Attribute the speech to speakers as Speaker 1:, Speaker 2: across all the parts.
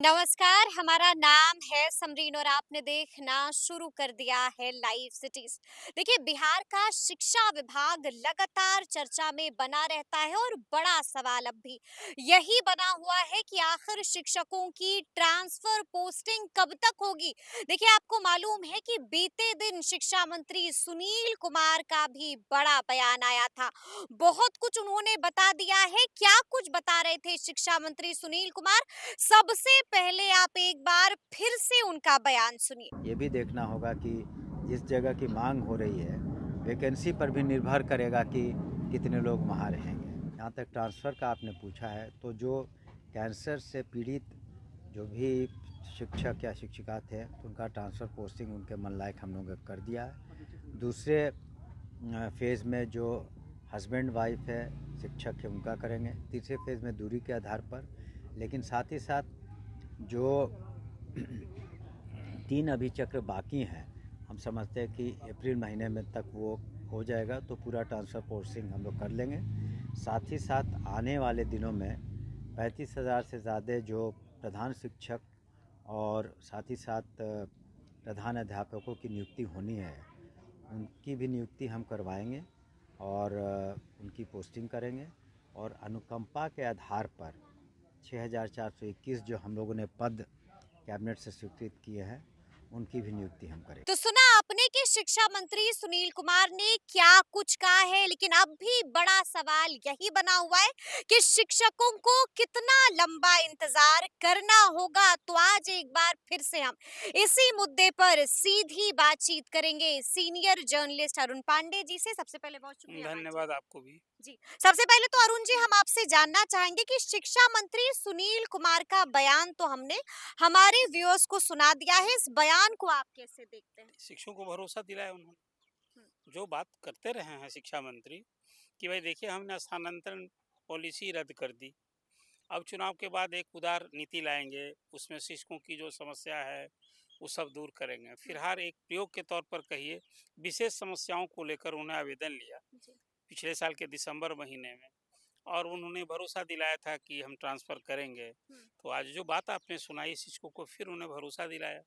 Speaker 1: नमस्कार, हमारा नाम है समरीन और आपने देखना शुरू कर दिया है लाइव सिटीज। देखिए, बिहार का शिक्षा विभाग लगातार चर्चा में बना रहता है और बड़ा सवाल अब भी यही बना हुआ है कि आखिर शिक्षकों की ट्रांसफर पोस्टिंग कब तक होगी। देखिए, आपको मालूम है कि बीते दिन शिक्षा मंत्री सुनील कुमार का भी बड़ा बयान आया था। बहुत कुछ उन्होंने बता दिया है। क्या कुछ बता रहे थे शिक्षा मंत्री सुनील कुमार, सबसे पहले आप एक बार फिर से उनका बयान सुनिए।
Speaker 2: ये भी देखना होगा कि जिस जगह की मांग हो रही है वैकेंसी पर भी निर्भर करेगा कि कितने लोग वहाँ रहेंगे। जहाँ तक ट्रांसफ़र का आपने पूछा है तो जो कैंसर से पीड़ित जो भी शिक्षक या शिक्षिका थे तो उनका ट्रांसफ़र पोस्टिंग उनके मन लायक हम लोगों ने कर दिया है। दूसरे फेज़ में जो हस्बैंड वाइफ है शिक्षक है उनका करेंगे। तीसरे फेज़ में दूरी के आधार पर, लेकिन साथ ही साथ जो 3 अभी चक्र बाकी हैं, हम समझते हैं कि अप्रैल महीने में तक वो हो जाएगा तो पूरा ट्रांसफ़र पोस्टिंग हम लोग कर लेंगे। साथ ही साथ आने वाले दिनों में 35,000 से ज़्यादा जो प्रधान शिक्षक और साथ ही साथ प्रधान अध्यापकों की नियुक्ति होनी है उनकी भी नियुक्ति हम करवाएंगे और उनकी पोस्टिंग करेंगे। और अनुकंपा के आधार पर 6,421 जो हम लोगों ने पद कैबिनेट से स्वीकृत किए हैं उनकी भी नियुक्ति हम करेंगे।
Speaker 1: तो सुना आपने कि शिक्षा मंत्री सुनील कुमार ने क्या कुछ कहा है, लेकिन अब भी बड़ा सवाल यही बना हुआ है कि शिक्षकों को कितना लंबा इंतजार करना होगा। तो आज एक बार फिर से हम इसी मुद्दे पर सीधी बातचीत करेंगे सीनियर जर्नलिस्ट अरुण पांडे जी से। सबसे पहले बहुत शुक्रिया बातचीत
Speaker 3: धन्यवाद आपको भी।
Speaker 1: जी। सबसे पहले तो अरुण जी, हम आपसे जानना चाहेंगे कि शिक्षा मंत्री सुनील कुमार का बयान तो हमने हमारे व्यूअर्स को सुना दिया है। इस बयान को आप कैसे देखते हैं?
Speaker 3: शिक्षकों को भरोसा दिलाया उन्होंने।
Speaker 1: हुँ,
Speaker 3: जो बात करते रहे हैं शिक्षा मंत्री कि भाई देखिए हमने स्थानांतरण पॉलिसी रद्द कर दी। अब चुनाव के बाद एक उदार नीति लाएँगे, उसमें शिक्षकों की जो समस्या है, वो सब दूर करेंगे।
Speaker 1: हुँ,
Speaker 3: फिलहाल एक प्रयोग के तौर पर कहिए, विशेष समस्याओं को लेकर उन्होंने आवेदन लिया,
Speaker 1: जी।
Speaker 3: पिछले साल के दिसंबर महीने में, और उन्होंने भरोसा दिलाया था कि हम ट्रांसफ़र करेंगे।
Speaker 1: हुँ,
Speaker 3: तो आज जो बात आपने सुनाई शिक्षकों को, फिर उन्हें भरोसा दिलाया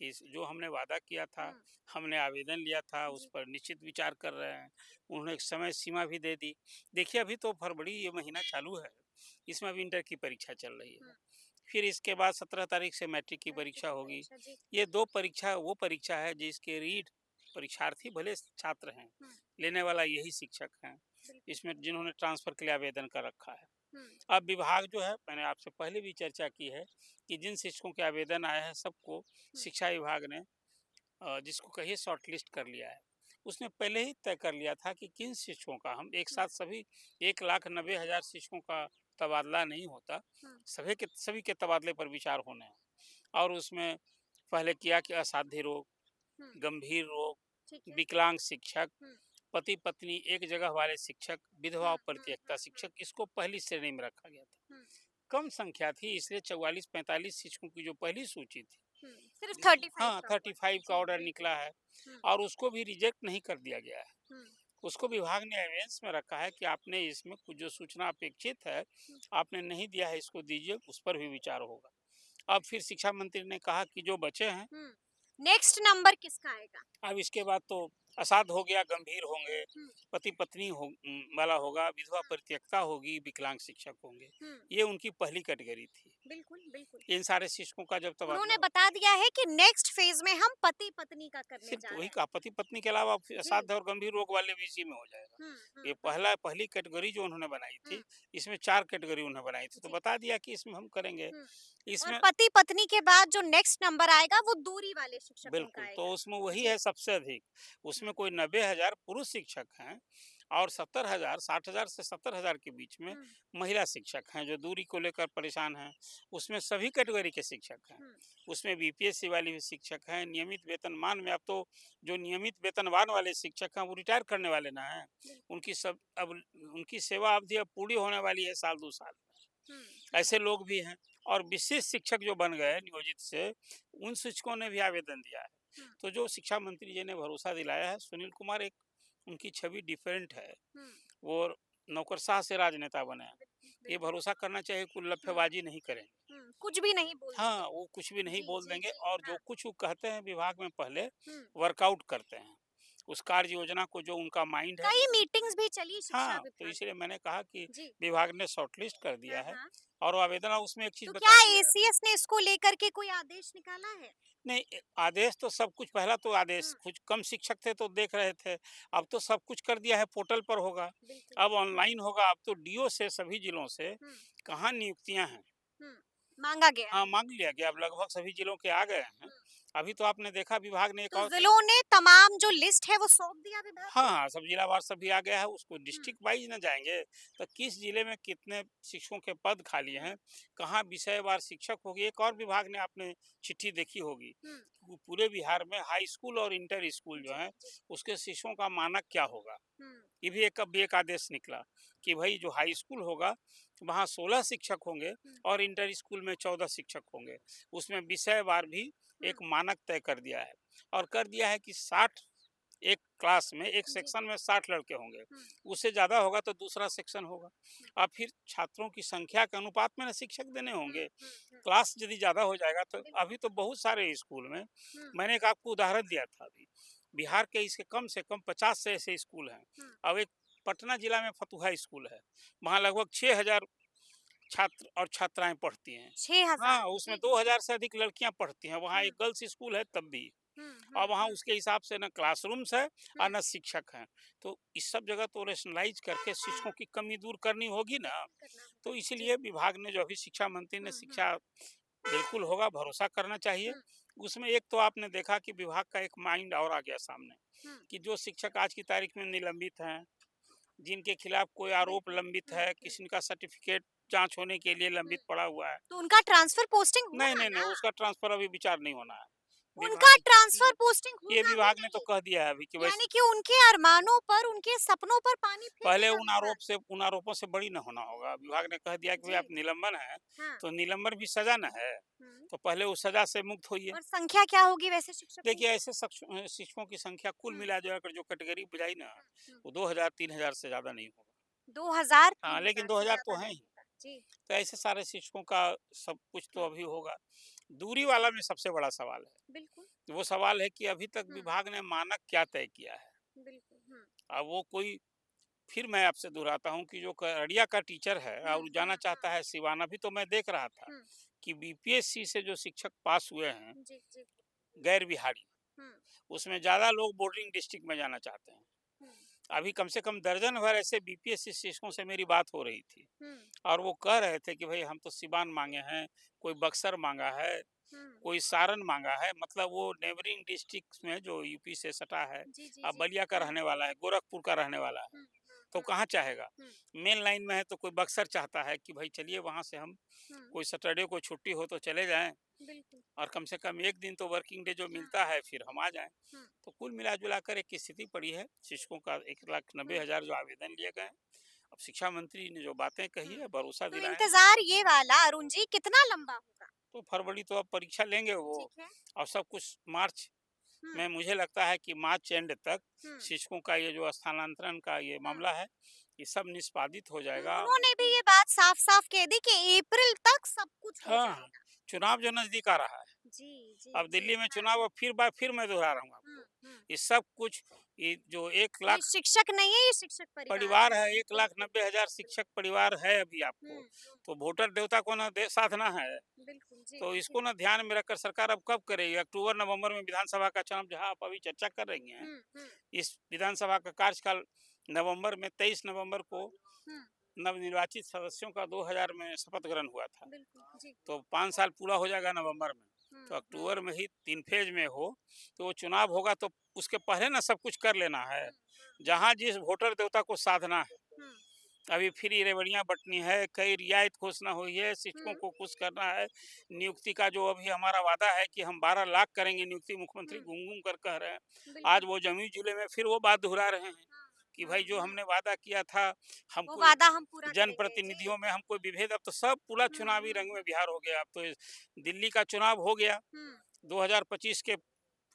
Speaker 3: कि जो हमने वादा किया था,
Speaker 1: हुँ,
Speaker 3: हमने आवेदन लिया था, उस
Speaker 1: जी।
Speaker 3: पर निश्चित विचार कर रहे हैं। उन्होंने एक समय सीमा भी दे दी। देखिए अभी तो फरवरी ये महीना चालू है, इसमें अभी इंटर की परीक्षा चल रही
Speaker 1: हुँ,
Speaker 3: है। फिर इसके बाद 17 तारीख से मैट्रिक की
Speaker 1: मैट्रिक
Speaker 3: परीक्षा
Speaker 1: की
Speaker 3: होगी।
Speaker 1: परीक्षा, जी।
Speaker 3: ये 2 परीक्षा वो परीक्षा है जिसके रीट परीक्षार्थी भले छात्र हैं,
Speaker 1: हुँ,
Speaker 3: लेने वाला यही शिक्षक हैं,
Speaker 1: बिल्कुल।
Speaker 3: इसमें जिन्होंने ट्रांसफ़र के लिए आवेदन कर रखा है।
Speaker 1: हुँ,
Speaker 3: अब विभाग जो है, मैंने आपसे पहले भी चर्चा की है कि जिन शिक्षकों के आवेदन आए हैं सबको
Speaker 1: हुँ,
Speaker 3: शिक्षा विभाग ने जिसको कहिए शॉर्टलिस्ट कर लिया है। उसने पहले ही तय कर लिया था कि किन शिक्षकों का हम एक
Speaker 1: हुँ,
Speaker 3: साथ सभी 1,90,000 शिक्षकों का तबादला नहीं होता,
Speaker 1: हुँ,
Speaker 3: सभी के तबादले पर विचार होने हैं। और उसमें पहले किया कि असाध्य रोग,
Speaker 1: हुँ,
Speaker 3: गंभीर रोग,
Speaker 1: ठीक है।
Speaker 3: विकलांग शिक्षक,
Speaker 1: हुँ,
Speaker 3: पति-पत्नी एक जगह वाले शिक्षक, विधवा
Speaker 1: हुँ,
Speaker 3: और
Speaker 1: हुँ,
Speaker 3: परित्यक्ता
Speaker 1: हुँ, हुँ,
Speaker 3: शिक्षक, इसको पहली श्रेणी में रखा गया था।
Speaker 1: हुँ,
Speaker 3: कम संख्या थी इसलिए 44-45 शिक्षकों की जो पहली सूची थी,
Speaker 1: हुँ, सिर्फ
Speaker 3: जिसमें
Speaker 1: 35
Speaker 3: हाँ,
Speaker 1: का हुआ।
Speaker 3: 35 का
Speaker 1: जी,
Speaker 3: ऑर्डर
Speaker 1: बिल्कुल।
Speaker 3: निकला है
Speaker 1: हुँ,
Speaker 3: और उसको भी रिजेक्ट नहीं कर दिया गया है।
Speaker 1: हुँ,
Speaker 3: उसको विभाग ने एविडेंस में रखा है कि आपने इसमें कुछ जो सूचना अपेक्षित है,
Speaker 1: हुँ,
Speaker 3: आपने नहीं दिया है, इसको दीजिए, उस पर भी विचार होगा। अब फिर शिक्षा मंत्री ने कहा कि जो बचे हैं,
Speaker 1: हुँ। नेक्स्ट नंबर किसका आएगा?
Speaker 3: अब इसके बाद तो असाध्य हो गया, गंभीर होंगे,
Speaker 1: हुँ,
Speaker 3: पति-पत्नी वाला होगा, विधवा
Speaker 1: हुँ,
Speaker 3: परित्यक्ता होगी, विकलांग शिक्षक होंगे।
Speaker 1: हुँ,
Speaker 3: ये उनकी पहली कैटेगरी थी।
Speaker 1: बिल्कुल, बिल्कुल।
Speaker 3: इन सारे शिक्षकों का जब तबादला
Speaker 1: उन्होंने
Speaker 3: हो,
Speaker 1: बता दिया है कि नेक्स्ट फेज़ में हम पति-पत्नी का करने
Speaker 3: सिर्फ
Speaker 1: जा
Speaker 3: वही
Speaker 1: रहे हैं।
Speaker 3: कहा, पति-पत्नी के अलावा फिर
Speaker 1: जी।
Speaker 3: असाध्य और गंभीर रोग वाले भी इसी में हो जाएगा।
Speaker 1: हुँ, हुँ,
Speaker 3: ये
Speaker 1: हुँ,
Speaker 3: पहली कैटेगरी जो उन्होंने बनाई
Speaker 1: हुँ,
Speaker 3: थी, इसमें 4 कैटेगरी उन्होंने बनाई थी, तो
Speaker 1: जी।
Speaker 3: बता दिया कि इसमें हम करेंगे।
Speaker 1: हुँ। और
Speaker 3: इसमें
Speaker 1: पति-पत्नी के बाद जो नेक्स्ट नंबर आएगा वो दूरी वाले शिक्षकों का
Speaker 3: बिल्कुल, तो
Speaker 1: आएगा।
Speaker 3: उसमें वही
Speaker 1: जी।
Speaker 3: है सबसे अधिक। उसमें
Speaker 1: हुँ,
Speaker 3: कोई 90,000 पुरुष शिक्षक हैं और 70,000 60,000 से 70,000 के बीच में
Speaker 1: हुँ,
Speaker 3: महिला शिक्षक हैं, जो दूरी को लेकर परेशान हैं। उसमें सभी कैटेगरी के शिक्षक हैं।
Speaker 1: हुँ,
Speaker 3: उसमें बीपीएससी वाले भी शिक्षक हैं, नियमित वेतनमान में। अब तो जो नियमित वेतनमान वाले शिक्षक हैं, वो रिटायर करने वाले ना हैं।
Speaker 1: बिल्कुल।
Speaker 3: उनकी सेवा अवधि अब पूरी होने वाली है साल 2 साल में।
Speaker 1: हुँ, हुँ,
Speaker 3: ऐसे लोग भी हैं और विशेष शिक्षक जो बन गए नियोजित से, उन शिक्षकों ने भी आवेदन दिया है।
Speaker 1: हुँ,
Speaker 3: तो जो शिक्षा मंत्री जी ने भरोसा दिलाया है, सुनील कुमार एक उनकी छवि डिफरेंट है।
Speaker 1: हुँ,
Speaker 3: वो नौकरशाह से राजनेता बने हैं।
Speaker 1: बिल्कुल,
Speaker 3: ये
Speaker 1: बिल्कुल।
Speaker 3: भरोसा करना चाहिए, कोई
Speaker 1: हुँ,
Speaker 3: लफ़्फ़ेबाज़ी नहीं करेंगे।
Speaker 1: हुँ। कुछ भी नहीं बोल
Speaker 3: हाँ,
Speaker 1: देंगे।
Speaker 3: वो कुछ भी नहीं
Speaker 1: जी,
Speaker 3: बोल
Speaker 1: जी,
Speaker 3: देंगे
Speaker 1: जी।
Speaker 3: और जो
Speaker 1: हाँ।
Speaker 3: कुछ वो कहते हैं विभाग में पहले
Speaker 1: हुँ।
Speaker 3: वर्कआउट करते हैं। उस कार्य योजना को जो उनका माइंड है।
Speaker 1: कई मीटिंग्स भी चली शिक्षा
Speaker 3: हाँ, तो
Speaker 1: विभाग
Speaker 3: इसलिए
Speaker 1: में।
Speaker 3: मैंने कहा कि
Speaker 1: जी।
Speaker 3: विभाग ने शॉर्टलिस्ट कर दिया
Speaker 1: हाँ,
Speaker 3: है
Speaker 1: हाँ।
Speaker 3: और आवेदन उसमें एक चीज़
Speaker 1: तो क्या
Speaker 3: बता दिया है।
Speaker 1: एसीएस ने इसको लेकर के कोई आदेश निकाला है?
Speaker 3: नहीं, आदेश तो सब कुछ पहला तो आदेश
Speaker 1: हुँ,
Speaker 3: कुछ कम शिक्षक थे तो देख रहे थे। अब तो सब कुछ कर दिया है, पोर्टल पर होगा।
Speaker 1: बिल्कुल।
Speaker 3: अब
Speaker 1: हुँ,
Speaker 3: ऑनलाइन होगा, अब तो डीओ से सभी जिलों से
Speaker 1: हुँ,
Speaker 3: कहाँ नियुक्तियाँ हैं।
Speaker 1: हुँ। माँगा गया
Speaker 3: हाँ,
Speaker 1: है।
Speaker 3: माँग लिया गया, अब लगभग सभी जिलों के आ गए हैं।
Speaker 1: हुँ।
Speaker 3: अभी तो आपने देखा विभाग ने एक
Speaker 1: तो
Speaker 3: और
Speaker 1: जिलों ने तमाम जो लिस्ट है वो सौंप दिया विभाग
Speaker 3: हाँ,
Speaker 1: को?
Speaker 3: हाँ, सब जिलावार सभी आ गया है, उसको
Speaker 1: हुँ,
Speaker 3: डिस्ट्रिक्ट वाइज़ ना जाएँगे, तो किस जिले में कितने शिक्षकों के पद खाली
Speaker 1: हुँ,
Speaker 3: हैं, कहाँ विषयवार शिक्षक होगी। एक और विभाग ने आपने चिट्ठी देखी होगी,
Speaker 1: हुँ।
Speaker 3: वो पूरे बिहार में हाई स्कूल और इंटर स्कूल जो
Speaker 1: जी,
Speaker 3: हैं,
Speaker 1: जी।
Speaker 3: उसके शिक्षकों का मानक क्या होगा।
Speaker 1: हुँ,
Speaker 3: ये भी एक अब एक आदेश निकला कि भई जो हाई स्कूल होगा, वहाँ 16 शिक्षक होंगे
Speaker 1: हुँ,
Speaker 3: और इंटर स्कूल में 14 शिक्षक होंगे। उसमें विषयवार भी
Speaker 1: हुँ।
Speaker 3: एक मानक तय कर दिया है और कर दिया है कि 60 एक क्लास में, एक
Speaker 1: जी।
Speaker 3: सेक्शन में 60 लड़के होंगे।
Speaker 1: हुँ,
Speaker 3: उससे ज़्यादा होगा तो दूसरा सेक्शन होगा।
Speaker 1: हुँ,
Speaker 3: अब फिर छात्रों की संख्या के अनुपात में ना शिक्षक देने
Speaker 1: हुँ,
Speaker 3: होंगे।
Speaker 1: हुँ, हुँ।
Speaker 3: क्लास यदि ज़्यादा हो जाएगा तो
Speaker 1: बिल्कुल।
Speaker 3: अभी तो बहुत सारे स्कूल में
Speaker 1: हुँ,
Speaker 3: मैंने एक आपको उदाहरण दिया था अभी। बिहार के इसके कम से कम 50 से ऐसे स्कूल हैं।
Speaker 1: हुँ।
Speaker 3: अब एक पटना जिला में फतुहा स्कूल है। वहाँ लगभग 6000 छात्र और छात्राएँ पढ़ती हैं।
Speaker 1: 6000
Speaker 3: हाँ, उसमें
Speaker 1: जी।
Speaker 3: 2000 से अधिक लड़कियाँ पढ़ती हैं। वहाँ
Speaker 1: हुँ,
Speaker 3: एक गर्ल्स स्कूल है तब भी।
Speaker 1: हुँ, हुँ,
Speaker 3: और वहाँ
Speaker 1: हुँ,
Speaker 3: उसके हिसाब से ना क्लासरूम्स है
Speaker 1: हुँ,
Speaker 3: और ना शिक्षक हैं। तो इस सब जगह तो रैशनलाइज़ करके
Speaker 1: हुँ।
Speaker 3: शिक्षकों की कमी दूर करनी होगी ना।
Speaker 1: करना
Speaker 3: तो
Speaker 1: होगा। जी।
Speaker 3: इसीलिए विभाग ने जो अभी शिक्षा मंत्री ने
Speaker 1: हुँ, हुँ,
Speaker 3: शिक्षा बिल्कुल होगा, भरोसा करना चाहिए।
Speaker 1: हुँ,
Speaker 3: उसमें एक तो आपने देखा कि विभाग का एक माइंड और आ गया सामने
Speaker 1: हुँ।
Speaker 3: कि जो शिक्षक आज की तारीख में निलंबित हैं, जिनके खिलाफ कोई आरोप
Speaker 1: बिल्कुल।
Speaker 3: लंबित
Speaker 1: हुँ,
Speaker 3: है,
Speaker 1: हुँ,
Speaker 3: किसी का सर्टिफिकेट जाँच होने के लिए
Speaker 1: हुँ।
Speaker 3: लंबित पड़ा हुआ है।
Speaker 1: तो उनका ट्रांसफर पोस्टिंग
Speaker 3: नहीं,
Speaker 1: होगा
Speaker 3: नहीं, नहीं,
Speaker 1: ना?
Speaker 3: उसका ट्रांसफ़र अभी विचार नहीं होना है।
Speaker 1: उनका
Speaker 3: विभाग
Speaker 1: ट्रांसफर पोस्टिंग
Speaker 3: ये
Speaker 1: होगा ही
Speaker 3: विभाग ने तो
Speaker 1: नहीं।
Speaker 3: कह दिया है अभी कि
Speaker 1: यानी
Speaker 3: वैसे
Speaker 1: कि उनके अरमानों पर, उनके सपनों पर पानी फेर
Speaker 3: पहले
Speaker 1: देगा विभाग।
Speaker 3: उन आरोपों से बरी न होना होगा। विभाग ने कह दिया कि भाई
Speaker 1: जी।
Speaker 3: आप निलंबन है,
Speaker 1: हाँ।
Speaker 3: तो निलंबन भी सज़ा न है,
Speaker 1: हुँ।
Speaker 3: तो पहले उस सज़ा से मुक्त होइए।
Speaker 1: और संख्या क्या होगी वैसे शिक्षकों
Speaker 3: देखिए
Speaker 1: की?
Speaker 3: ऐसे शिक्षकों की संख्या कुल
Speaker 1: हुँ,
Speaker 3: मिला-जुला कर जो कैटेगरी बुझाई ना,
Speaker 1: हुँ, हुँ।
Speaker 3: वो 2000-3000 से ज़्यादा नहीं होगा।
Speaker 1: 2000
Speaker 3: हाँ, लेकिन
Speaker 1: 3000 से
Speaker 3: 2000 तो
Speaker 1: ज़्यादा
Speaker 3: हैं
Speaker 1: नहीं
Speaker 3: ही,
Speaker 1: होगा। जी।
Speaker 3: तो ऐसे सारे शिक्षकों का सब कुछ तो
Speaker 1: हुँ,
Speaker 3: अभी होगा। दूरी वाला में सबसे बड़ा सवाल
Speaker 1: बिल्कुल।
Speaker 3: है। वो सवाल है कि अभी तक
Speaker 1: हुँ,
Speaker 3: विभाग ने मानक क्या तय किया है?
Speaker 1: बिल्कुल। हुँ,
Speaker 3: अब वो कोई फिर मैं आपसे दोहराता हूँ कि जो खगड़िया का टीचर है
Speaker 1: हुँ,
Speaker 3: और जाना
Speaker 1: हुँ,
Speaker 3: चाहता
Speaker 1: हुँ,
Speaker 3: है सिवान, अभी तो मैं देख रहा था
Speaker 1: हुँ।
Speaker 3: कि बीपीएससी से जो शिक्षक पास हुए हैं
Speaker 1: जी, जी।
Speaker 3: गैर बिहारी,
Speaker 1: हुँ,
Speaker 3: उसमें ज़्यादा लोग बोर्डिंग डिस्ट्रिक्ट में जाना चाहते हैं।
Speaker 1: हुँ,
Speaker 3: अभी कम से कम दर्जन भर ऐसे बीपीएससी शिक्षकों से मेरी बात हो रही थी
Speaker 1: हुँ,
Speaker 3: और वो कह रहे थे कि भाई हम तो सिवान मांगे हैं, कोई बक्सर मांगा है,
Speaker 1: हुँ।
Speaker 3: कोई सारण मांगा है, मतलब वो नेबरिंग डिस्ट्रिक्ट में जो यूपी से सटा है।
Speaker 1: जी, जी,
Speaker 3: अब
Speaker 1: जी।
Speaker 3: बलिया का
Speaker 1: हुँ,
Speaker 3: रहने वाला है, गोरखपुर का रहने वाला है,
Speaker 1: हुँ, हुँ,
Speaker 3: तो
Speaker 1: हुँ,
Speaker 3: कहाँ चाहेगा?
Speaker 1: हुँ,
Speaker 3: मेन लाइन में है तो कोई बक्सर चाहता है कि भाई चलिए वहाँ से हम
Speaker 1: हुँ।
Speaker 3: कोई सैटरडे को छुट्टी हो तो चले जाएँ
Speaker 1: बिल्कुल।
Speaker 3: और कम से कम 1 दिन तो वर्किंग डे जो
Speaker 1: हुँ,
Speaker 3: मिलता है फिर हम आ जाएँ।
Speaker 1: हुँ,
Speaker 3: तो कुल मिला-जुला कर एक स्थिति पड़ी है, शिक्षकों का
Speaker 1: हुँ,
Speaker 3: 1,90,000 जो आवेदन लिए गए हैं। अब शिक्षा मंत्री ने जो बातें कही
Speaker 1: हुँ।
Speaker 3: है, भरोसा
Speaker 1: तो
Speaker 3: दिलाया है,
Speaker 1: इंतज़ार ये वाला अरुण जी कितना लंबा होगा?
Speaker 3: तो फरवरी तो अब परीक्षा लेंगे वो
Speaker 1: ठीक है।
Speaker 3: और सब कुछ मार्च
Speaker 1: हुँ,
Speaker 3: में मुझे लगता है कि मार्च एंड तक
Speaker 1: हुँ।
Speaker 3: शिक्षकों का ये जो स्थानांतरण का ये
Speaker 1: हुँ।
Speaker 3: मामला है, ये सब निष्पादित हो जाएगा।
Speaker 1: उन्होंने भी ये बात साफ-साफ कह दी कि अप्रैल तक सब कुछ हो
Speaker 3: हाँ,
Speaker 1: जाएगा।
Speaker 3: चुनाव जो नज़दीक आ रहा है,
Speaker 1: जी, जी,
Speaker 3: अब
Speaker 1: जी।
Speaker 3: दिल्ली में
Speaker 1: हाँ।
Speaker 3: चुनाव, अब फिर मैं दोहरा रहा हूँ
Speaker 1: हुँ,
Speaker 3: आपको,
Speaker 1: हुँ।
Speaker 3: ये सब कुछ ये जो 1
Speaker 1: ये
Speaker 3: लाख
Speaker 1: शिक्षक नहीं है, ये शिक्षक परिवार
Speaker 3: परिवार
Speaker 1: है।
Speaker 3: है,
Speaker 1: बिल्कुल,
Speaker 3: 1,90,000
Speaker 1: बिल्कुल।
Speaker 3: शिक्षक परिवार है अभी
Speaker 1: हुँ,
Speaker 3: आपको,
Speaker 1: हुँ।
Speaker 3: तो वोटर देवता को ना दे साधना है,
Speaker 1: बिल्कुल, जी,
Speaker 3: तो
Speaker 1: जी।
Speaker 3: इसको ना ध्यान में रखकर सरकार अब कब करेगी? अक्टूबर-नवंबर में विधानसभा का चुनाव जहाँ आप अभी चर्चा कर रही हैं,
Speaker 1: हुँ, हुँ,
Speaker 3: इस विधानसभा का कार्यकाल नवंबर में 23 नवंबर को
Speaker 1: हुँ।
Speaker 3: नवनिर्वाचित सदस्यों का 2000 में शपथ ग्रहण हुआ था।
Speaker 1: बिल्कुल, जी।
Speaker 3: तो 5 साल पूरा हो जाएगा नवंबर में।
Speaker 1: हुँ,
Speaker 3: तो
Speaker 1: हुँ,
Speaker 3: अक्टूबर में ही 3 फेज़ में हो, तो वो चुनाव होगा तो उसके पहले ना सब कुछ कर लेना है।
Speaker 1: हुँ, हुँ, हुँ,
Speaker 3: जहाँ जिस वोटर देवता को साधना है,
Speaker 1: हुँ,
Speaker 3: अभी फिर ये रेवड़ियाँ बँटनी है, कई रियायत घोषणा हुई है, शिक्षकों
Speaker 1: हुँ,
Speaker 3: को खुश करना है। नियुक्ति का जो अभी हमारा वादा है कि हम 12 लाख करेंगे नियुक्ति, मुख्यमंत्री
Speaker 1: हुँ।
Speaker 3: घूम-घूम कर कह रहे हैं। आज
Speaker 1: बिल्कुल।
Speaker 3: वो जमुई जिले में फिर वो बात दोहरा रहे हैं
Speaker 1: हुँ,
Speaker 3: कि
Speaker 1: हुँ,
Speaker 3: भाई जो
Speaker 1: हुँ।
Speaker 3: हमने वादा किया था, हम
Speaker 1: वो
Speaker 3: कोई
Speaker 1: वादा हम पूरा करेंगे। जी।
Speaker 3: जनप्रतिनिधियों में हम कोई विभेद, अब तो सब पूरा
Speaker 1: हुँ,
Speaker 3: चुनावी
Speaker 1: हुँ,
Speaker 3: रंग में
Speaker 1: हुँ,
Speaker 3: बिहार हो गया। अब तो दिल्ली का चुनाव हो गया
Speaker 1: हुँ,
Speaker 3: 2025 के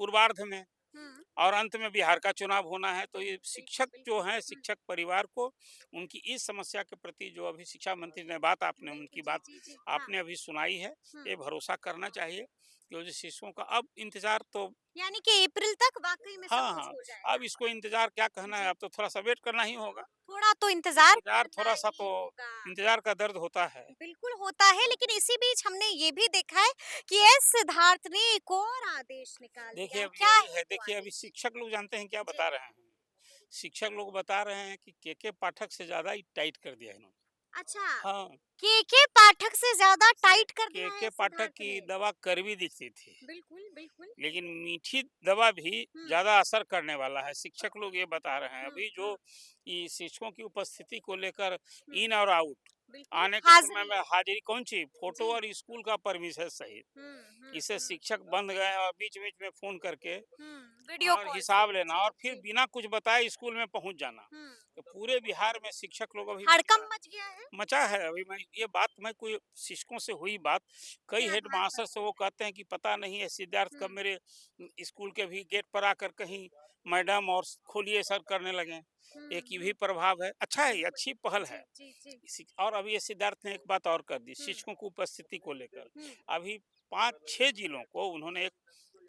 Speaker 3: पूर्वार्ध में,
Speaker 1: हुँ।
Speaker 3: और अंत में बिहार का चुनाव होना है। तो ये शिक्षक
Speaker 1: बिल्कुल,
Speaker 3: जो
Speaker 1: बिल्कुल।
Speaker 3: हैं, शिक्षक परिवार को उनकी इस समस्या के प्रति जो अभी शिक्षा मंत्री ने बात आपने
Speaker 1: बिल्कुल,
Speaker 3: उनकी
Speaker 1: जी,
Speaker 3: बात
Speaker 1: जी, जी। हाँ।
Speaker 3: आपने अभी सुनाई है,
Speaker 1: हुँ।
Speaker 3: ये भरोसा करना चाहिए कि वो जो शिशुओं का अब इंतज़ार तो
Speaker 1: यानी कि अप्रैल तक वाक़ई में सब
Speaker 3: हाँ,
Speaker 1: कुछ
Speaker 3: हाँ,
Speaker 1: हो
Speaker 3: अब
Speaker 1: जाएगा।
Speaker 3: इसको इंतज़ार क्या कहना है,
Speaker 1: जी।
Speaker 3: अब तो थोड़ा-सा वेट करना ही होगा।
Speaker 1: थोड़ा तो इंतज़ार
Speaker 3: इंतज़ार
Speaker 1: करना
Speaker 3: थोड़ा-सा
Speaker 1: ही
Speaker 3: तो
Speaker 1: होगा।
Speaker 3: इंतज़ार का दर्द होता है।
Speaker 1: बिल्कुल होता है, लेकिन इसी बीच हमने ये भी देखा है कि एस सिद्धार्थ ने एक और आदेश निकाल दिया
Speaker 3: देखिए,
Speaker 1: है।
Speaker 3: अब
Speaker 1: क्या
Speaker 3: यही
Speaker 1: है
Speaker 3: है,
Speaker 1: वो
Speaker 3: देखिए अभी
Speaker 1: आदेश?
Speaker 3: शिक्षक लोग जानते हैं क्या
Speaker 1: जी।
Speaker 3: बता रहे हैं? शिक्षक लोग बता रहे हैं कि के पाठक से ज़्यादा ही टाइट कर दिया है इन्होंने।
Speaker 1: अच्छा,
Speaker 3: हाँ,
Speaker 1: के पाठक से ज़्यादा टाइट कर दिया
Speaker 3: के
Speaker 1: है
Speaker 3: पाठक
Speaker 1: सिद्धार्थ
Speaker 3: की
Speaker 1: ने।
Speaker 3: दवा कड़वी दिखती थी,
Speaker 1: बिल्कुल, बिल्कुल।
Speaker 3: लेकिन मीठी दवा भी
Speaker 1: हुँ,
Speaker 3: ज़्यादा असर करने वाला है। शिक्षक लोग ये बता रहे हैं।
Speaker 1: हुँ,
Speaker 3: अभी जो
Speaker 1: हुँ,
Speaker 3: ये शिक्षकों की उपस्थिति को लेकर
Speaker 1: हुँ।
Speaker 3: इन और आउट,
Speaker 1: बिल्कुल,
Speaker 3: आने के समय
Speaker 1: हाज़िरी।
Speaker 3: में हाज़िरी कौन-सी फ़ोटो
Speaker 1: जी।
Speaker 3: और स्कूल का परमिशन सहित।
Speaker 1: हुँ, हुँ,
Speaker 3: इससे
Speaker 1: हुँ,
Speaker 3: शिक्षक बंद गए और बीच-बीच में फ़ोन करके
Speaker 1: हुँ। वीडियो
Speaker 3: और
Speaker 1: कॉल से।
Speaker 3: हिसाब लेना
Speaker 1: जी,
Speaker 3: और फिर
Speaker 1: जी।
Speaker 3: बिना कुछ बताए स्कूल में पहुंच जाना।
Speaker 1: हुँ।
Speaker 3: तो पूरे बिहार में शिक्षक लोग अभी
Speaker 1: हड़कंप मच गया है।
Speaker 3: मचा है। अभी मैं ये बात, मैं कोई शिक्षकों से हुई बात, कई
Speaker 1: क्या बात
Speaker 3: हेडमास्टर से
Speaker 1: करते
Speaker 3: वो
Speaker 1: हैं?
Speaker 3: कहते हैं कि पता नहीं है सिद्धार्थ
Speaker 1: हुँ,
Speaker 3: कब मेरे स्कूल के भी गेट पर आकर कहीं मैडम और खोलिए सर करने लगे।
Speaker 1: हुँ,
Speaker 3: एक ये भी
Speaker 1: हुँ।
Speaker 3: प्रभाव है। अच्छा है, ये
Speaker 1: बिल्कुल।
Speaker 3: अच्छी पहल
Speaker 1: जी,
Speaker 3: है।
Speaker 1: जी, जी।
Speaker 3: और अभी ये सिद्धार्थ ने एक बात और कर दी
Speaker 1: हुँ,
Speaker 3: शिक्षकों की उपस्थिति को लेकर।
Speaker 1: हुँ,
Speaker 3: अभी 5-6 जिलों को उन्होंने एक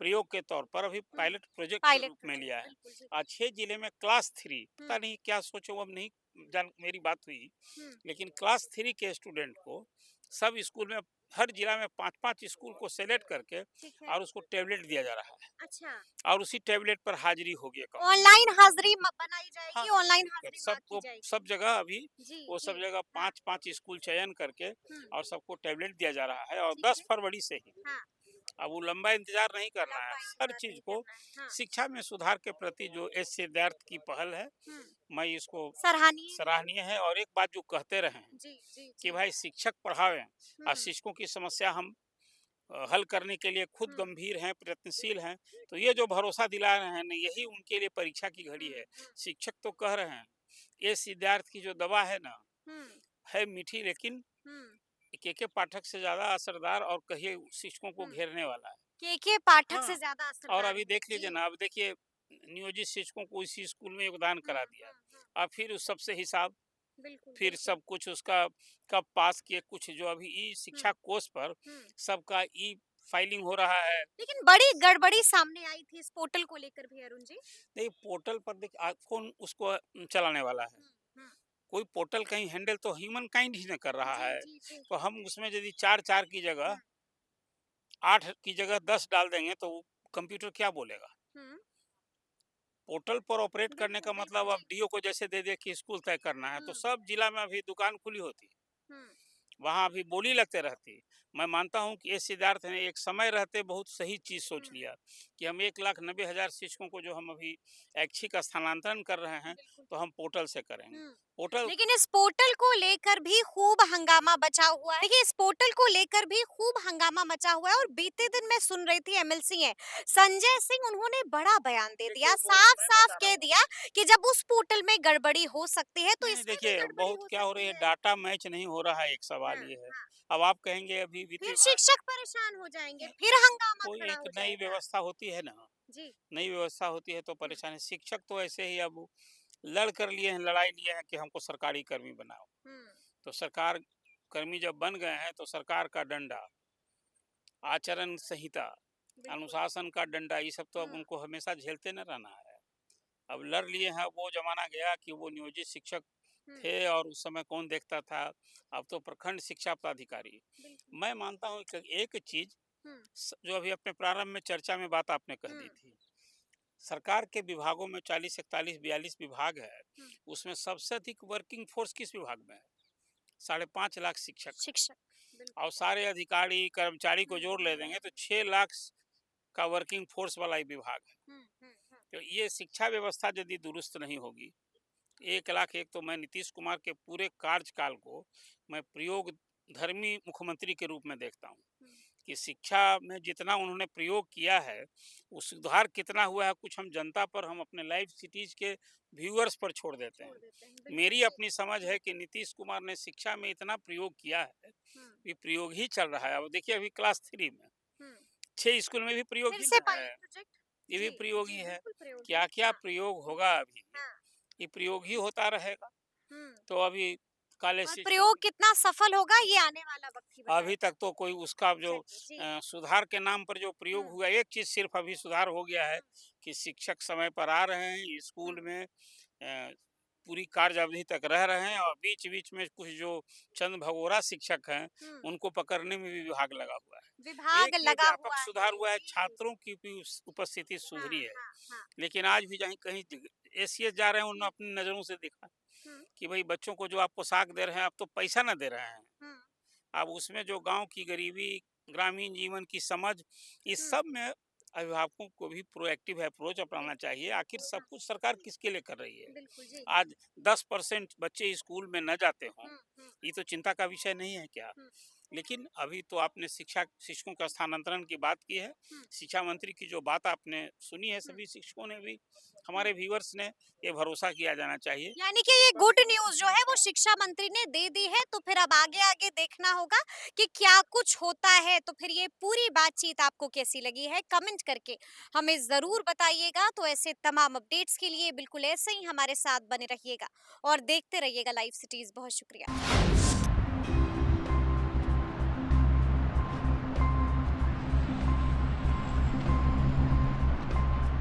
Speaker 3: प्रयोग के तौर पर अभी
Speaker 1: हुँ।
Speaker 3: पायलट प्रोजेक्ट के
Speaker 1: पायलट
Speaker 3: रूप में
Speaker 1: प्रोजेक्ट,
Speaker 3: लिया है।
Speaker 1: बिल्कुल जी।
Speaker 3: 6 जिले में क्लास 3,
Speaker 1: हुँ,
Speaker 3: पता नहीं क्या सोचे वो, अब नहीं जान मेरी बात हुई,
Speaker 1: हुँ,
Speaker 3: लेकिन क्लास 3 के स्टूडेंट को सब स्कूल में, हर जिला में 5-5 स्कूल को सेलेक्ट करके
Speaker 1: ठीक है।
Speaker 3: और उसको टैबलेट दिया जा रहा है
Speaker 1: अच्छा,
Speaker 3: और उसी टैबलेट पर हाजिरी होगी अकाउंट।
Speaker 1: ऑनलाइन हाज़िरी बनाई
Speaker 3: हाँ,
Speaker 1: जाएगी,
Speaker 3: हाँ,
Speaker 1: ऑनलाइन
Speaker 3: बिल्कुल।
Speaker 1: हाज़िरी
Speaker 3: सब
Speaker 1: मार्क की
Speaker 3: वो
Speaker 1: जाएगी।
Speaker 3: सब जगह अभी
Speaker 1: जी,
Speaker 3: वो सब
Speaker 1: जी।
Speaker 3: जगह
Speaker 1: हाँ,
Speaker 3: 5-5 स्कूल चयन करके
Speaker 1: हुँ,
Speaker 3: और सबको टैबलेट दिया जा रहा है और
Speaker 1: ठीक
Speaker 3: 10
Speaker 1: है।
Speaker 3: फरवरी से ही।
Speaker 1: हाँ,
Speaker 3: अब वो लंबा इंतजार नहीं करना है।
Speaker 1: लंबा
Speaker 3: हर
Speaker 1: इंतज़ार
Speaker 3: चीज़
Speaker 1: नहीं
Speaker 3: को
Speaker 1: करना है। हाँ,
Speaker 3: शिक्षा में सुधार के प्रति जो एस सिद्धार्थ की पहल है,
Speaker 1: हुँ,
Speaker 3: मैं इसको
Speaker 1: सराहनीय है।
Speaker 3: सराहनीय है। और एक बात जो कहते रहे हैं
Speaker 1: जी, जी,
Speaker 3: कि
Speaker 1: जी।
Speaker 3: भाई शिक्षक पढ़ावें
Speaker 1: हुँ,
Speaker 3: और शिक्षकों की समस्या हम हल करने के लिए खुद
Speaker 1: हुँ,
Speaker 3: गंभीर हैं, प्रयत्नशील हैं। तो ये जो भरोसा दिला रहे हैं ना, यही उनके लिए परीक्षा की घड़ी
Speaker 1: हुँ,
Speaker 3: है।
Speaker 1: हुँ,
Speaker 3: शिक्षक तो कह रहे हैं, ये सिद्धार्थ की जो दवा है ना,
Speaker 1: हुँ,
Speaker 3: है मीठी, लेकिन
Speaker 1: हुँ,
Speaker 3: के पाठक से ज़्यादा असरदार और कहिए शिक्षकों को
Speaker 1: हुँ।
Speaker 3: घेरने वाला है।
Speaker 1: के पाठक से
Speaker 3: हाँ,
Speaker 1: ज़्यादा
Speaker 3: और
Speaker 1: असरदार
Speaker 3: अभी
Speaker 1: है।
Speaker 3: देख लीजिए
Speaker 1: जी।
Speaker 3: ना, अब देखिए नियोजित शिक्षकों को इसी स्कूल में योगदान
Speaker 1: हुँ,
Speaker 3: करा
Speaker 1: हुँ,
Speaker 3: दिया।
Speaker 1: हुँ।
Speaker 3: अब फिर उस सबसे हिसाब,
Speaker 1: बिल्कुल,
Speaker 3: फिर
Speaker 1: बिल्कुल।
Speaker 3: सब कुछ उसका कब पास किए, कुछ जो अभी ई
Speaker 1: हुँ,
Speaker 3: शिक्षा कोष पर
Speaker 1: हुँ।
Speaker 3: सबका ई फाइलिंग हो रहा है।
Speaker 1: लेकिन बड़ी गड़बड़ी सामने आई थी इस पोर्टल को लेकर भी अरुण जी।
Speaker 3: नहीं, पोर्टल पर कौन उसको चलाने वाला है?
Speaker 1: हुँ, हुँ।
Speaker 3: कोई पोर्टल कहीं हैंडल तो ह्यूमन काइंड ही न कर रहा
Speaker 1: जी,
Speaker 3: है।
Speaker 1: जी, जी।
Speaker 3: तो हम उसमें यदि 4-4 की
Speaker 1: हुँ,
Speaker 3: जगह 8 की जगह 10 डाल देंगे तो वो कंप्यूटर क्या बोलेगा?
Speaker 1: हुँ।
Speaker 3: पोर्टल पर ऑपरेट करने
Speaker 1: बिल्कुल,
Speaker 3: का
Speaker 1: बिल्कुल,
Speaker 3: मतलब अब
Speaker 1: जी।
Speaker 3: डीओ को जैसे दे दिया कि स्कूल तय करना है, तो
Speaker 1: हुँ,
Speaker 3: सब जिला में अभी दुकान खुली होती।
Speaker 1: हुँ,
Speaker 3: वहाँ अभी बोली लगते रहती। मैं मानता हूँ कि ये सिद्धार्थ ने एक समय रहते बहुत सही चीज़ सोच
Speaker 1: हुँ।
Speaker 3: लिया कि हम 1,90,000 शिक्षकों को जो हम अभी ऐच्छिक स्थानांतरण कर रहे हैं,
Speaker 1: बिल्कुल।
Speaker 3: तो हम पोर्टल से करेंगे।
Speaker 1: हुँ।
Speaker 3: पोर्टल
Speaker 1: लेकिन इस पोर्टल को लेकर भी खूब हंगामा बचा हुआ है। देखिए, इस पोर्टल को लेकर भी खूब हंगामा मचा हुआ है और बीते दिन मैं सुन रही थी एमएलसी हैं संजय सिंह, उन्होंने बड़ा बयान दे
Speaker 3: देखिए
Speaker 1: दिया,
Speaker 3: वो मैं
Speaker 1: साफ-साफ
Speaker 3: बता रहा
Speaker 1: कह
Speaker 3: हूँ।
Speaker 1: दिया कि जब उस पोर्टल में गड़बड़ी हो सकती है, तो
Speaker 3: नहीं,
Speaker 1: इसमें भी
Speaker 3: देखिए
Speaker 1: गड़बड़ी
Speaker 3: बहुत
Speaker 1: हो
Speaker 3: क्या हो रही
Speaker 1: सकती
Speaker 3: है,
Speaker 1: है।
Speaker 3: डाटा मैच नहीं हो रहा है, एक सवाल
Speaker 1: हाँ,
Speaker 3: ये है।
Speaker 1: हाँ।
Speaker 3: अब आप कहेंगे अभी वित्त
Speaker 1: फिर
Speaker 3: विभाग
Speaker 1: शिक्षक परेशान हो जाएँगे,
Speaker 3: में
Speaker 1: फिर हंगामा
Speaker 3: कोई
Speaker 1: खड़ा
Speaker 3: एक
Speaker 1: हो
Speaker 3: नई
Speaker 1: जाएगा।
Speaker 3: व्यवस्था होती है ना,
Speaker 1: जी।
Speaker 3: नई व्यवस्था होती है तो
Speaker 1: हुँ,
Speaker 3: परेशानी, शिक्षक तो ऐसे ही अब लड़ कर लिए हैं, लड़ाई लिए हैं कि हमको सरकारी कर्मी बनाओ।
Speaker 1: हुँ।
Speaker 3: तो सरकार कर्मी जब बन गए हैं तो सरकार का डंडा, आचरण संहिता,
Speaker 1: बिल्कुल।
Speaker 3: अनुशासन का डंडा, ये सब तो अब
Speaker 1: हुँ,
Speaker 3: उनको हमेशा झेलते न रहना है। अब लड़ लिए हैं, वो ज़माना गया कि वो नियोजित शिक्षक
Speaker 1: हुँ।
Speaker 3: थे और उस समय कौन देखता था। अब तो प्रखंड शिक्षा पदाधिकारी।
Speaker 1: बिल्कुल।
Speaker 3: मैं मानता हूँ कि एक चीज़
Speaker 1: हुँ,
Speaker 3: जो अभी अपने प्रारंभ में चर्चा में बात आपने कह
Speaker 1: हुँ,
Speaker 3: दी थी, सरकार के विभागों में 40, 41, 42 विभाग है।
Speaker 1: हुँ।
Speaker 3: उसमें सबसे अधिक वर्किंग फोर्स किस विभाग में है? 5.5 लाख शिक्षक हैं
Speaker 1: शिक्षक,
Speaker 3: और
Speaker 1: बिल्कुल।
Speaker 3: सारे अधिकारी कर्मचारी
Speaker 1: हुँ,
Speaker 3: को जोड़
Speaker 1: हुँ,
Speaker 3: ले देंगे तो 6 लाख का वर्किंग फोर्स वाला ही विभाग है।
Speaker 1: हुँ, हुँ, हुँ।
Speaker 3: तो ये शिक्षा व्यवस्था यदि दुरुस्त नहीं होगी, 1 लाख एक, तो मैं नीतीश कुमार के पूरे कार्यकाल को मैं प्रयोग धर्मी मुख्यमंत्री के रूप में देखता हूँ
Speaker 1: हुँ,
Speaker 3: कि शिक्षा में जितना उन्होंने प्रयोग किया है, वो सुधार कितना हुआ है, कुछ हम जनता पर, हम अपने लाइव सिटीज के व्यूअर्स पर छोड़ देते
Speaker 1: छोड़
Speaker 3: हैं।
Speaker 1: देते हैं। बिल्कुल
Speaker 3: मेरी
Speaker 1: जी।
Speaker 3: अपनी समझ
Speaker 1: हुँ,
Speaker 3: है कि नीतीश कुमार ने शिक्षा में इतना प्रयोग किया है,
Speaker 1: हुँ,
Speaker 3: ये प्रयोग ही चल रहा है। अब देखिए अभी क्लास 3 में
Speaker 1: हुँ।
Speaker 3: 6 स्कूल में भी प्रयोग
Speaker 1: फिर
Speaker 3: ही
Speaker 1: से
Speaker 3: न है।
Speaker 1: Pilot project?
Speaker 3: ये भी
Speaker 1: जी,
Speaker 3: प्रयोग ही
Speaker 1: जी,
Speaker 3: है।
Speaker 1: बिल्कुल प्रयोगी है।
Speaker 3: क्या-क्या
Speaker 1: हाँ,
Speaker 3: प्रयोग होगा अभी,
Speaker 1: हाँ।
Speaker 3: ये प्रयोग ही होता रहेगा।
Speaker 1: हुँ।
Speaker 3: तो अभी काले
Speaker 1: और
Speaker 3: सिस्टम
Speaker 1: प्रयोग कितना सफल होगा ये आने वाला वक्त ही
Speaker 3: अभी
Speaker 1: बताएगा।
Speaker 3: तक तो कोई उसका जो
Speaker 1: चलिए, जी।
Speaker 3: सुधार के नाम पर जो
Speaker 1: हुँ,
Speaker 3: प्रयोग हुआ, एक चीज़ सिर्फ़ अभी सुधार हो गया है
Speaker 1: हुँ,
Speaker 3: कि शिक्षक समय पर आ रहे हैं,
Speaker 1: हुँ,
Speaker 3: स्कूल में पूरी कार्य अवधि तक रह रहे हैं और बीच-बीच में कुछ जो चंद भगोड़ा शिक्षक हैं,
Speaker 1: हुँ।
Speaker 3: उनको पकड़ने में भी विभाग लगा हुआ है।
Speaker 1: विभाग
Speaker 3: एक ये
Speaker 1: लगा
Speaker 3: व्यापक
Speaker 1: हुआ
Speaker 3: सुधार
Speaker 1: है।
Speaker 3: हुआ है,
Speaker 1: जी।
Speaker 3: छात्रों की भी उपस्थिति
Speaker 1: हाँ,
Speaker 3: सुधरी है।
Speaker 1: हाँ, हाँ।
Speaker 3: लेकिन आज भी जहीं कहीं एसीएस जा रहे हैं, उन्होंने अपनी नज़रों से देखा
Speaker 1: हुँ,
Speaker 3: कि भई बच्चों को जो आप पोशाक दे रहे हैं, आप तो पैसा ना दे रहे हैं।
Speaker 1: हुँ,
Speaker 3: अब उसमें जो गाँव की गरीबी, ग्रामीण जीवन की समझ, इस
Speaker 1: हुँ।
Speaker 3: सब में अभिभावकों को भी प्रोएक्टिव अप्रोच अपनाना चाहिए। आखिर सब
Speaker 1: हाँ,
Speaker 3: कुछ सरकार किसके लिए कर रही है?
Speaker 1: बिल्कुल, जी।
Speaker 3: आज 10% बच्चे स्कूल में न जाते हों,
Speaker 1: हुँ, हुँ,
Speaker 3: ये तो चिंता का विषय नहीं है क्या?
Speaker 1: हुँ,
Speaker 3: लेकिन अभी तो आपने शिक्षकों का स्थानांतरण की बात की है।
Speaker 1: हुँ,
Speaker 3: शिक्षा मंत्री की जो बात आपने सुनी है,
Speaker 1: हुँ,
Speaker 3: सभी शिक्षकों ने भी,
Speaker 1: हुँ।
Speaker 3: हमारे व्यूअर्स ने, ये भरोसा किया जाना चाहिए।
Speaker 1: यानी कि ये गुड न्यूज़ जो है वो शिक्षा मंत्री ने दे दी है, तो फिर अब आगे-आगे देखना होगा कि क्या कुछ होता है। तो फिर ये पूरी बातचीत आपको कैसी लगी है कमेंट करके हमें ज़रूर बताइएगा। तो ऐसे तमाम अपडेट्स के लिए बिल्कुल ऐसे ही हमारे साथ बने रहिएगा और देखते रहिएगा लाइव सिटीज़। बहुत शुक्रिया।